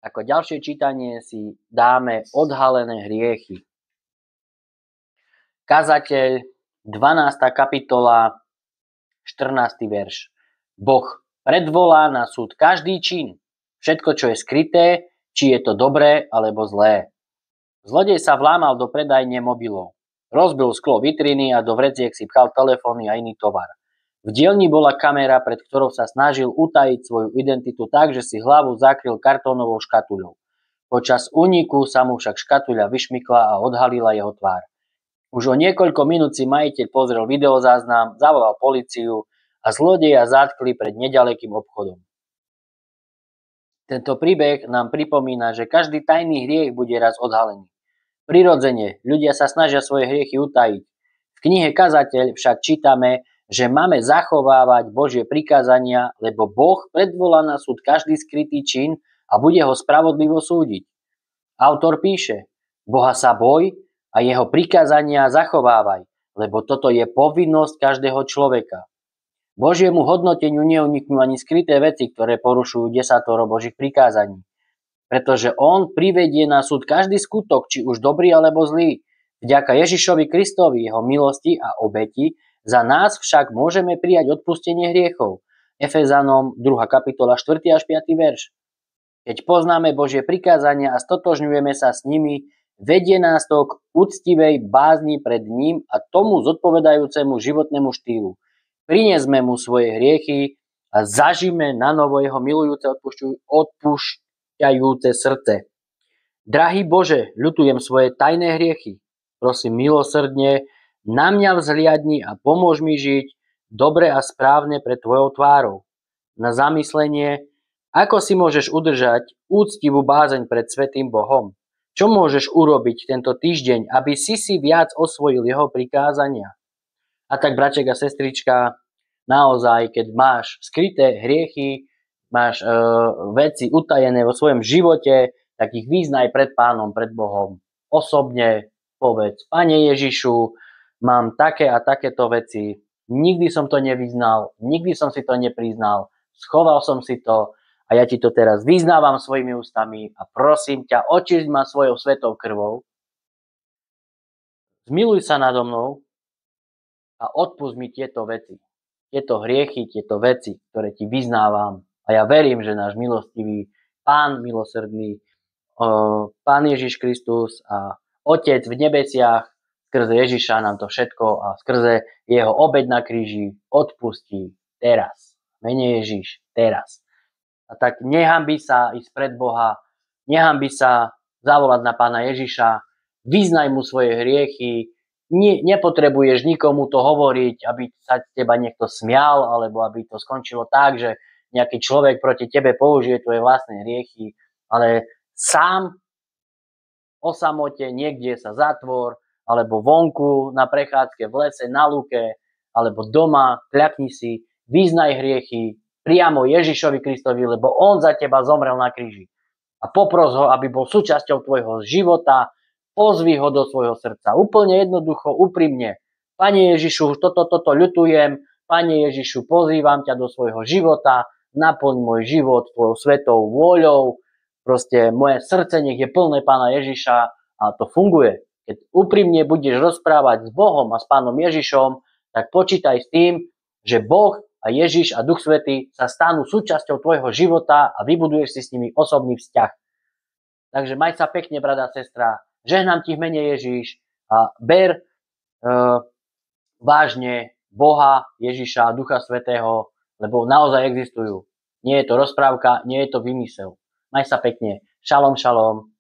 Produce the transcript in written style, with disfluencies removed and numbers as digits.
Ako ďalšie čítanie si dáme odhalené hriechy. Kazateľ, 12. kapitola, 14. verš. Boh predvolá na súd každý čin, všetko, čo je skryté, či je to dobré alebo zlé. Zlodej sa vlámal do predajne mobilov. Rozbil sklo vitriny a do vreciek si pchal telefóny a iný tovar. V dielni bola kamera, pred ktorou sa snažil utajiť svoju identitu tak, že si hlavu zakryl kartónovou škatuľou. Počas úniku sa mu však škatuľa vyšmykla a odhalila jeho tvár. Už o niekoľko minút si majiteľ pozrel videozáznam, zavolal políciu a zlodeja zatkli pred nedalekým obchodom. Tento príbeh nám pripomína, že každý tajný hriech bude raz odhalený. Prirodzene, ľudia sa snažia svoje hriechy utajiť. V knihe Kazateľ však čítame, že máme zachovávať Božie prikázania, lebo Boh predvolá na súd každý skrytý čin a bude ho spravodlivo súdiť. Autor píše, Boha sa boj a jeho prikázania zachovávaj, lebo toto je povinnosť každého človeka. Božiemu hodnoteniu neuniknú ani skryté veci, ktoré porušujú desatoro Božích prikázaní. Pretože on privedie na súd každý skutok, či už dobrý alebo zlý. Vďaka Ježišovi Kristovi, jeho milosti a obeti, za nás však môžeme prijať odpustenie hriechov. Efezanom 2. kapitola 4. až 5. verš. Keď poznáme Božie prikázania a stotožňujeme sa s nimi, vedie nás to k úctivej bázni pred ním a tomu zodpovedajúcemu životnému štýlu. Priniesme mu svoje hriechy a zažime na novo jeho milujúce odpúšťajúce srdce. Drahý Bože, ľutujem svoje tajné hriechy. Prosím milosrdne, na mňa vzhliadni a pomôž mi žiť dobre a správne pred tvojou tvárou. Na zamyslenie, ako si môžeš udržať úctivú bázeň pred svätým Bohom? Čo môžeš urobiť tento týždeň, aby si viac osvojil jeho prikázania? A tak, braček a sestrička, naozaj, keď máš skryté hriechy, máš veci utajené vo svojom živote, tak ich vyznaj pred Pánom, pred Bohom. Osobne povedz, Pane Ježišu, mám také a takéto veci, nikdy som to nevyznal, nikdy som si to nepriznal, schoval som si to a ja ti to teraz vyznávam svojimi ústami a prosím ťa, očisť ma svojou svetou krvou, zmiluj sa nado mnou a odpusť mi tieto veci, tieto hriechy, tieto veci, ktoré ti vyznávam. A ja verím, že náš milostivý Pán milosrdný, Pán Ježiš Kristus a Otec v nebesiach skrze Ježiša nám to všetko a skrze jeho obeť na kríži odpustí teraz. Mene Ježiš, teraz. A tak nehanbi sa ísť pred Boha, nehanbi sa zavolať na Pána Ježiša, vyznaj mu svoje hriechy, nepotrebuješ nikomu to hovoriť, aby sa teba niekto smial, alebo aby to skončilo tak, že nejaký človek proti tebe použije tvoje vlastné hriechy, ale sám o samote niekde sa zatvor, alebo vonku na prechádzke v lese, na lúke, alebo doma, kľakni si, vyznaj hriechy priamo Ježišovi Kristovi, lebo on za teba zomrel na kríži. A popros ho, aby bol súčasťou tvojho života, pozvi ho do svojho srdca. Úplne jednoducho, úprimne. Pane Ježišu, toto ľutujem, Pane Ježišu, pozývam ťa do svojho života, naplň môj život tvojou svetou vôľou, proste moje srdce nech je plné Pána Ježiša a to funguje. Keď úprimne budeš rozprávať s Bohom a s Pánom Ježišom, tak počítaj s tým, že Boh a Ježiš a Duch Svätý sa stanú súčasťou tvojho života a vybuduješ si s nimi osobný vzťah. Takže maj sa pekne, brat a sestra, žehnám ti v mene Ježiš a ber vážne Boha, Ježiša a Ducha Svätého, lebo naozaj existujú. Nie je to rozprávka, nie je to vymysel. Maj sa pekne. Šalom, šalom.